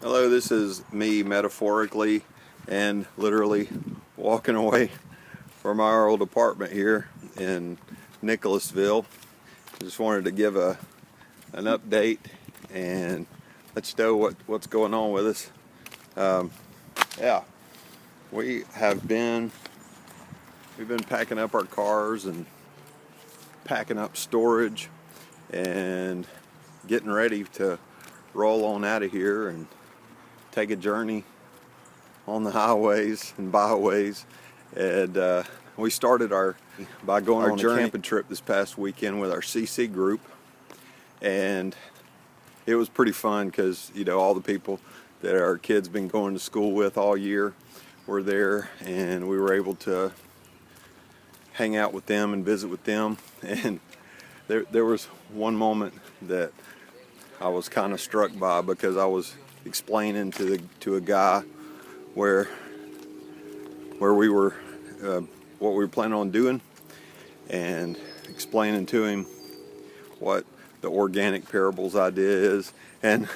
Hello, this is me metaphorically and literally walking away from our old apartment here in Nicholasville. I just wanted to give an update and let you know what's going on with us. Yeah, we've been packing up our cars and packing up storage and getting ready to roll on out of here and take a journey on the highways and byways. And we started by going on a camping trip this past weekend with our CC group, and it was pretty fun because all the people that our kids been going to school with all year were there, and we were able to hang out with them and visit with them. And there was one moment that I was kind of struck by, because I was explaining to a guy where we were what we were planning on doing, and explaining to him what the organic parables idea is, and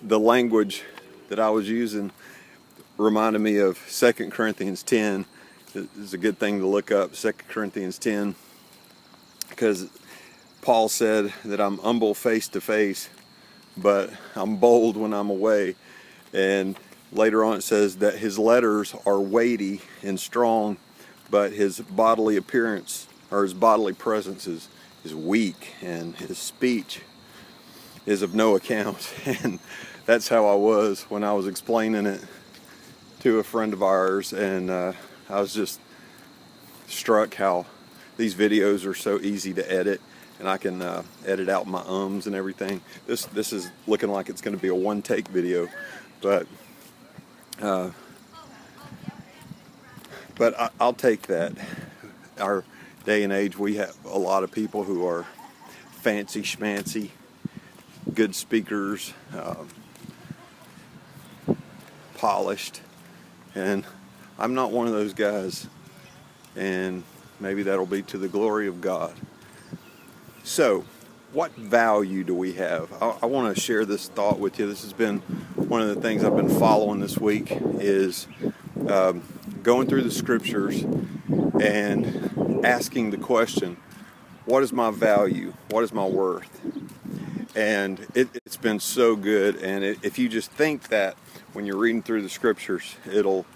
the language that I was using reminded me of 2 Corinthians 10. It's a good thing to look up 2 Corinthians 10, because Paul said that I'm humble face to face, but I'm bold when I'm away. And later on it says that his letters are weighty and strong, but his bodily appearance, or his bodily presence, is weak, and his speech is of no account. And that's how I was when I was explaining it to a friend of ours. And I was just struck how these videos are so easy to edit, and I can edit out my ums and everything. This is looking like it's going to be a one-take video, but I'll take that. Our day and age, we have a lot of people who are fancy schmancy, good speakers, polished, and I'm not one of those guys, and maybe that'll be to the glory of God. So, what value do we have? I want to share this thought with you. This has been one of the things I've been following this week, is going through the scriptures and asking the question, what is my value? What is my worth? And it's been so good. And if you just think that when you're reading through the scriptures, it'll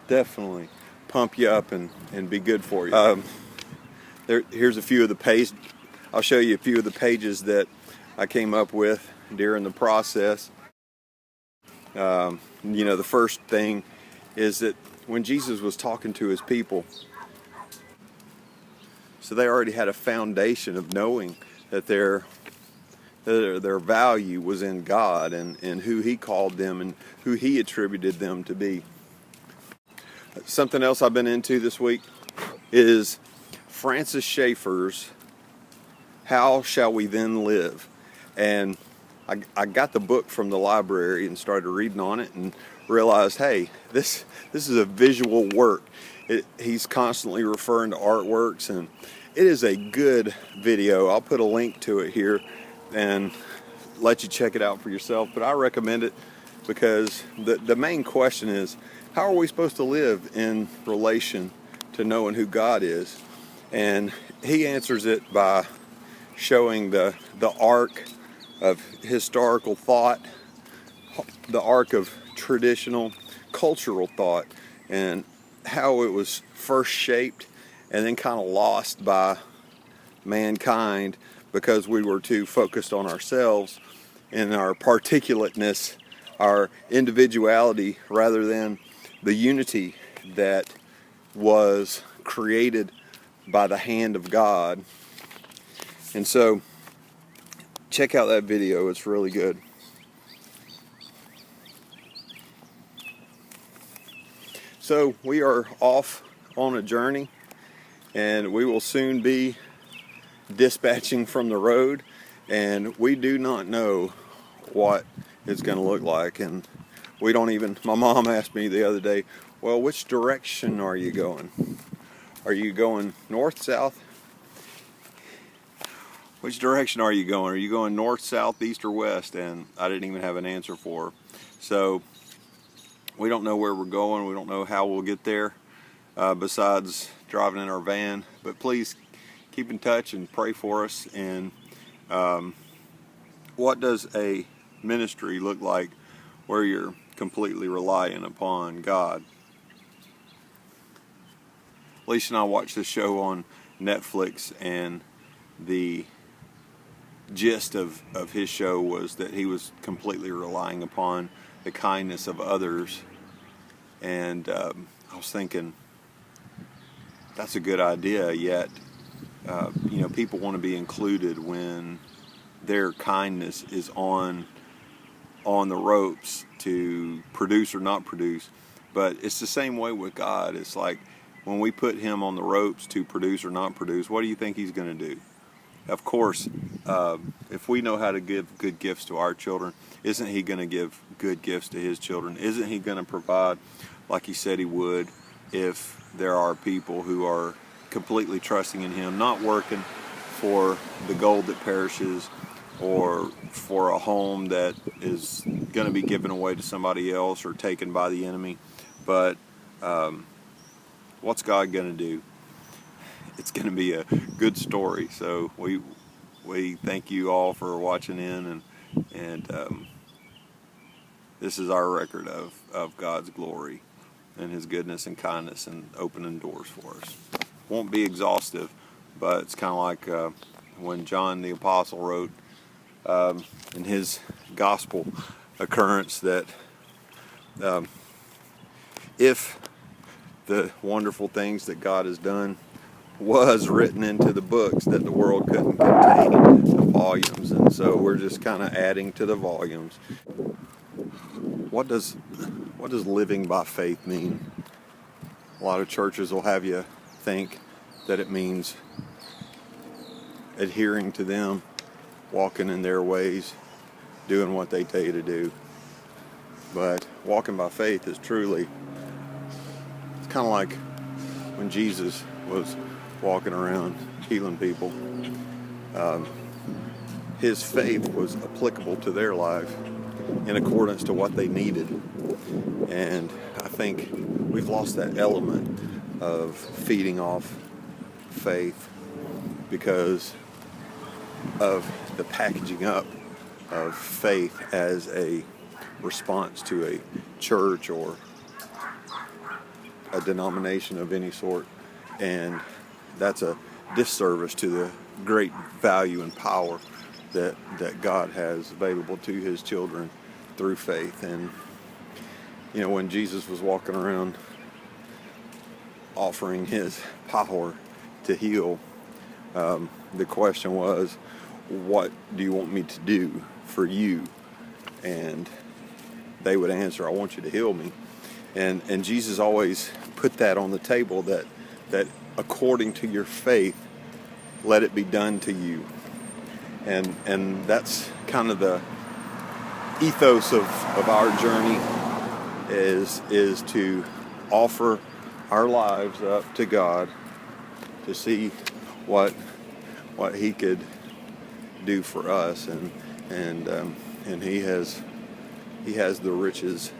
definitely pump you up and be good for you. Here's a few of the pages. I'll show you a few of the pages that I came up with during the process. The first thing is that when Jesus was talking to his people, so they already had a foundation of knowing that their value was in God, and who he called them and who he attributed them to be. Something else I've been into this week is Francis Schaeffer's How Shall We Then Live? And I got the book from the library and started reading on it, and realized, hey, this is a visual work. He's constantly referring to artworks, and it is a good video. I'll put a link to it here and let you check it out for yourself. But I recommend it because the main question is, how are we supposed to live in relation to knowing who God is? And he answers it by showing the arc of historical thought, the arc of traditional cultural thought, and how it was first shaped and then kind of lost by mankind because we were too focused on ourselves and our particulateness, our individuality, rather than the unity that was created by the hand of God. And so, check out that video. It's really good. So, we are off on a journey, and we will soon be dispatching from the road, and we do not know what it's going to look like. And we don't even, my mom asked me the other day, well, which direction are you going? Are you going north, south? which direction are you going? Are you going north, south, east, or west? And I didn't even have an answer for her. So we don't know where we're going. We don't know how we'll get there besides driving in our van. But please keep in touch and pray for us. And what does a ministry look like where you're completely relying upon God? Lisa and I watched this show on Netflix, and the gist of his show was that he was completely relying upon the kindness of others. And I was thinking, that's a good idea, yet people want to be included when their kindness is on the ropes to produce or not produce. But it's the same way with God. It's like when we put him on the ropes to produce or not produce, what do you think he's going to do? Of course, if we know how to give good gifts to our children, isn't he going to give good gifts to his children? Isn't he going to provide like he said he would if there are people who are completely trusting in him, not working for the gold that perishes or for a home that is going to be given away to somebody else or taken by the enemy? But what's God going to do? It's going to be a good story. So we thank you all for watching in, and this is our record of God's glory and his goodness and kindness and opening doors for us. Won't be exhaustive, but it's kind of like when John the Apostle wrote in his gospel occurrence that if the wonderful things that God has done was written into the books, that the world couldn't contain the volumes. And so we're just kind of adding to the volumes. What does living by faith mean? A lot of churches will have you think that it means adhering to them, walking in their ways, doing what they tell you to do. But walking by faith is truly, it's kind of like when Jesus was walking around healing people. His faith was applicable to their life in accordance to what they needed. And I think we've lost that element of feeding off faith because of the packaging up of faith as a response to a church or a denomination of any sort. And that's a disservice to the great value and power that God has available to his children through faith. And when Jesus was walking around offering his power to heal, the question was, what do you want me to do for you? And they would answer, I want you to heal me. And Jesus always put that on the table, that according to your faith, let it be done to you. And that's kind of the ethos of our journey is to offer our lives up to God to see what he could do for us, and he has the riches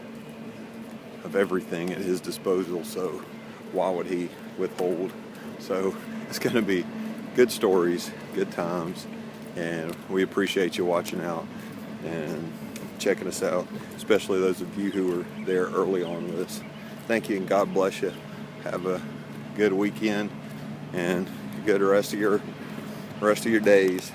of everything at his disposal, so why would he withhold? So it's going to be good stories, good times, and we appreciate you watching out and checking us out, especially those of you who were there early on with us. Thank you, and God bless you. Have a good weekend and a good rest of your days.